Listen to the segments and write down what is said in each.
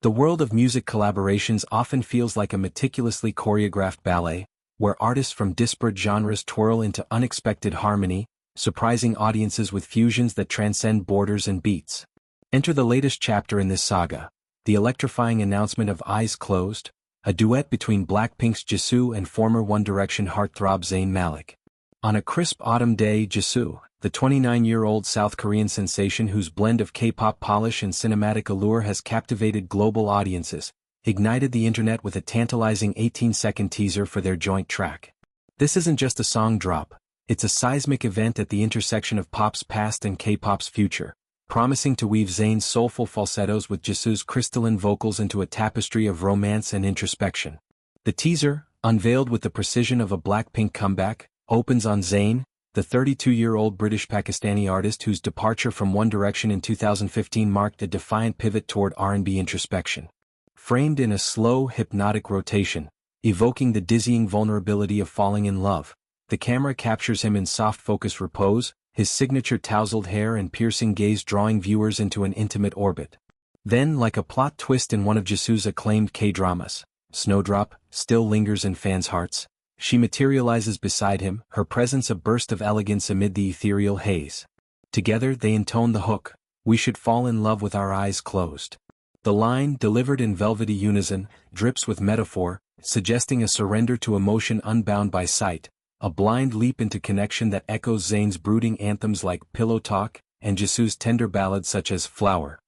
The world of music collaborations often feels like a meticulously choreographed ballet, where artists from disparate genres twirl into unexpected harmony, surprising audiences with fusions that transcend borders and beats. Enter the latest chapter in this saga, the electrifying announcement of Eyes Closed, a duet between BLACKPINK's Jisoo and former One Direction heartthrob Zayn Malik. On a crisp autumn day, Jisoo, the 29-year-old South Korean sensation whose blend of K-pop polish and cinematic allure has captivated global audiences, ignited the internet with a tantalizing 18-second teaser for their joint track. This isn't just a song drop, it's a seismic event at the intersection of pop's past and K-pop's future, promising to weave Zayn's soulful falsettos with Jisoo's crystalline vocals into a tapestry of romance and introspection. The teaser, unveiled with the precision of a BLACKPINK comeback, opens on Zayn, the 32-year-old British-Pakistani artist whose departure from One Direction in 2015 marked a defiant pivot toward R&B introspection. Framed in a slow, hypnotic rotation, evoking the dizzying vulnerability of falling in love, the camera captures him in soft-focus repose, his signature tousled hair and piercing gaze drawing viewers into an intimate orbit. Then, like a plot twist in one of Jisoo's acclaimed K-dramas, Snowdrop still lingers in fans' hearts. She materializes beside him, her presence a burst of elegance amid the ethereal haze. Together they intone the hook, "We should fall in love with our eyes closed." The line, delivered in velvety unison, drips with metaphor, suggesting a surrender to emotion unbound by sight, a blind leap into connection that echoes Zayn's brooding anthems like Pillow Talk and Jisoo's tender ballads such as Flower.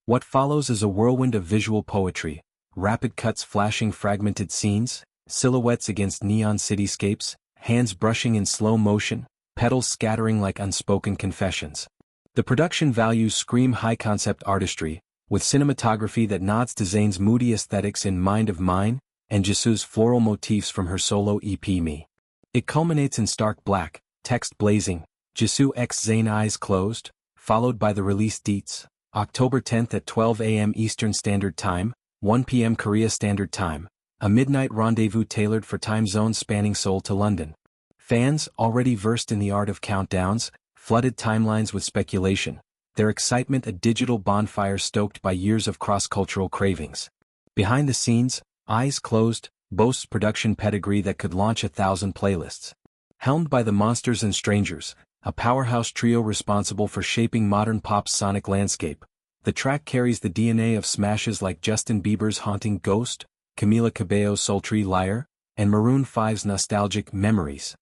What follows is a whirlwind of visual poetry, rapid cuts flashing fragmented scenes, silhouettes against neon cityscapes, hands brushing in slow motion, petals scattering like unspoken confessions. The production values scream high-concept artistry, with cinematography that nods to Zayn's moody aesthetics in Mind of Mine, and Jisoo's floral motifs from her solo EP Me. It culminates in stark black, text blazing, Jisoo x Zayn Eyes Closed, followed by the release dates, October 10th at 12 a.m. Eastern Standard Time, 1 p.m. Korea Standard Time. A midnight rendezvous tailored for time zones spanning Seoul to London. Fans, already versed in the art of countdowns, flooded timelines with speculation, their excitement a digital bonfire stoked by years of cross-cultural cravings. Behind the scenes, Eyes Closed boasts production pedigree that could launch 1,000 playlists. Helmed by the Monsters and Strangers, a powerhouse trio responsible for shaping modern pop's sonic landscape, the track carries the DNA of smashes like Justin Bieber's haunting Ghost, Camila Cabello's sultry Liar, and Maroon 5's nostalgic Memories.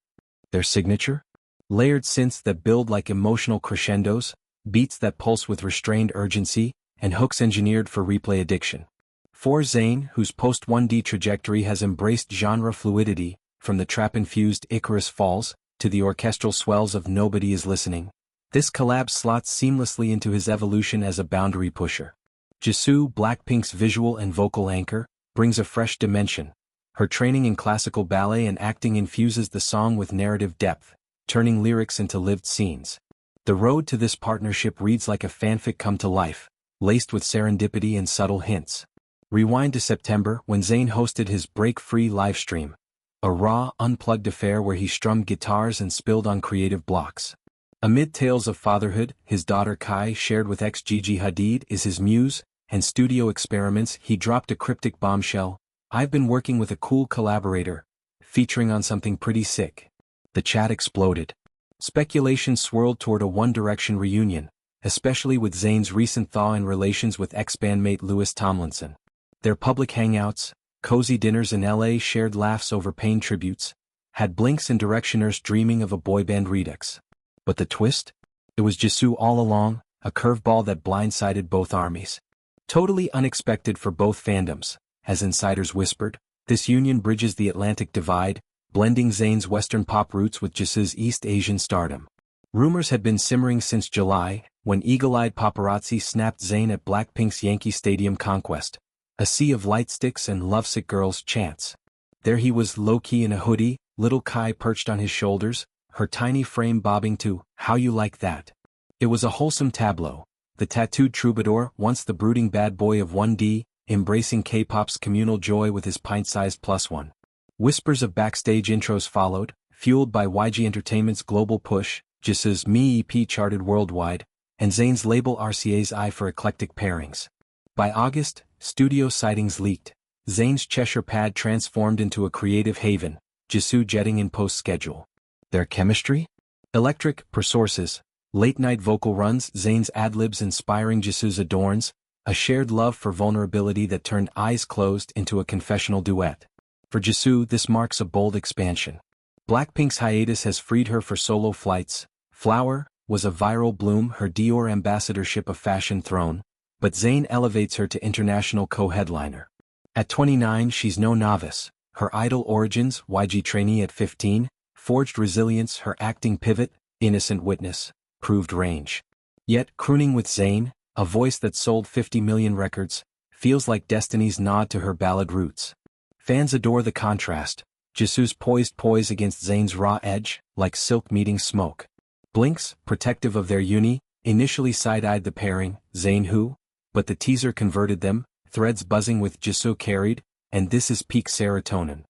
Their signature? Layered synths that build like emotional crescendos, beats that pulse with restrained urgency, and hooks engineered for replay addiction. For Zayn, whose post-1D trajectory has embraced genre fluidity, from the trap-infused Icarus Falls, to the orchestral swells of Nobody Is Listening, this collab slots seamlessly into his evolution as a boundary pusher. Jisoo, BLACKPINK's visual and vocal anchor, brings a fresh dimension. Her training in classical ballet and acting infuses the song with narrative depth, turning lyrics into lived scenes. The road to this partnership reads like a fanfic come to life, laced with serendipity and subtle hints. Rewind to September when Zayn hosted his Break Free livestream, a raw, unplugged affair where he strummed guitars and spilled on creative blocks. Amid tales of fatherhood, his daughter Kai, shared with ex-Gigi Hadid, is his muse, and studio experiments, he dropped a cryptic bombshell, "I've been working with a cool collaborator, featuring on something pretty sick." The chat exploded. Speculation swirled toward a One Direction reunion, especially with Zayn's recent thaw in relations with ex-bandmate Louis Tomlinson. Their public hangouts, cozy dinners in LA, shared laughs over Pain tributes, had Blinks and Directioners dreaming of a boy band redux. But the twist? It was Jisoo all along, a curveball that blindsided both armies. Totally unexpected for both fandoms, as insiders whispered, this union bridges the Atlantic divide, blending Zayn's Western pop roots with Jisoo's East Asian stardom. Rumors had been simmering since July, when eagle-eyed paparazzi snapped Zayn at BLACKPINK's Yankee Stadium conquest. A sea of lightsticks and lovesick girls' chants. There he was, low-key in a hoodie, little Kai perched on his shoulders, her tiny frame bobbing to How You Like That. It was a wholesome tableau. The tattooed troubadour, once the brooding bad boy of 1D, embracing K-pop's communal joy with his pint-sized +1. Whispers of backstage intros followed, fueled by YG Entertainment's global push, Jisoo's Me EP charted worldwide, and Zayn's label RCA's eye for eclectic pairings. By August, Studio sightings leaked. Zayn's Cheshire pad transformed into a creative haven, Jisoo jetting in post-schedule. Their chemistry? Electric, per sources. Late-night vocal runs, Zayn's ad-libs inspiring Jisoo's adorns, a shared love for vulnerability that turned Eyes Closed into a confessional duet. For Jisoo, this marks a bold expansion. BLACKPINK's hiatus has freed her for solo flights. Flower was a viral bloom, her Dior ambassadorship a fashion throne, but Zayn elevates her to international co-headliner. At 29, she's no novice. Her idol origins, YG trainee at 15, forged resilience, her acting pivot, innocent witness, proved range. Yet, crooning with Zayn, a voice that sold 50 million records, feels like destiny's nod to her ballad roots. Fans adore the contrast. Jisoo's poised poise against Zayn's raw edge, like silk meeting smoke. Blinks, protective of their uni, initially side-eyed the pairing, Zayn who? But the teaser converted them, threads buzzing with Jisoo carried, and this is peak serotonin.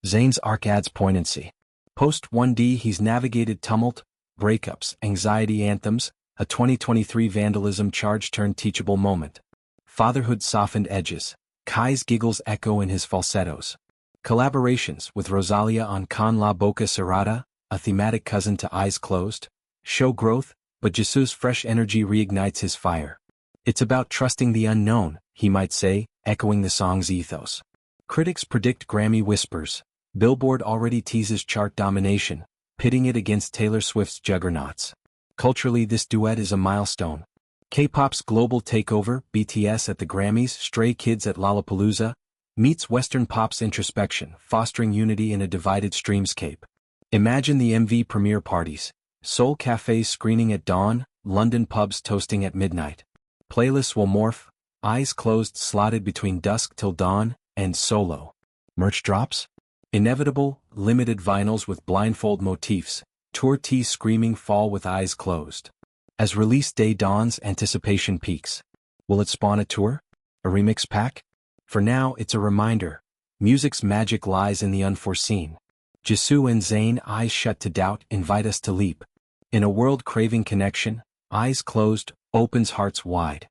Zayn's arc adds poignancy. Post 1D he's navigated tumult, breakups, anxiety anthems, a 2023 vandalism charge turned teachable moment. Fatherhood softened edges. Kai's giggles echo in his falsettos. Collaborations with Rosalia on Con La Boca Cerrada, a thematic cousin to Eyes Closed, show growth, but Jisoo's fresh energy reignites his fire. It's about trusting the unknown, he might say, echoing the song's ethos. Critics predict Grammy whispers. Billboard already teases chart domination, pitting it against Taylor Swift's juggernauts. Culturally, this duet is a milestone. K-pop's global takeover, BTS at the Grammys, Stray Kids at Lollapalooza, meets Western pop's introspection, fostering unity in a divided streamscape. Imagine the MV premiere parties, Seoul cafes screening at dawn, London pubs toasting at midnight. Playlists will morph, Eyes Closed slotted between dusk till dawn, and solo. Merch drops? Inevitable, limited vinyls with blindfold motifs, tour tees screaming fall with Eyes Closed. As release day dawns, anticipation peaks. Will it spawn a tour? A remix pack? For now, it's a reminder. Music's magic lies in the unforeseen. Jisoo and Zayn, eyes shut to doubt, invite us to leap. In a world craving connection, Eyes Closed opens hearts wide.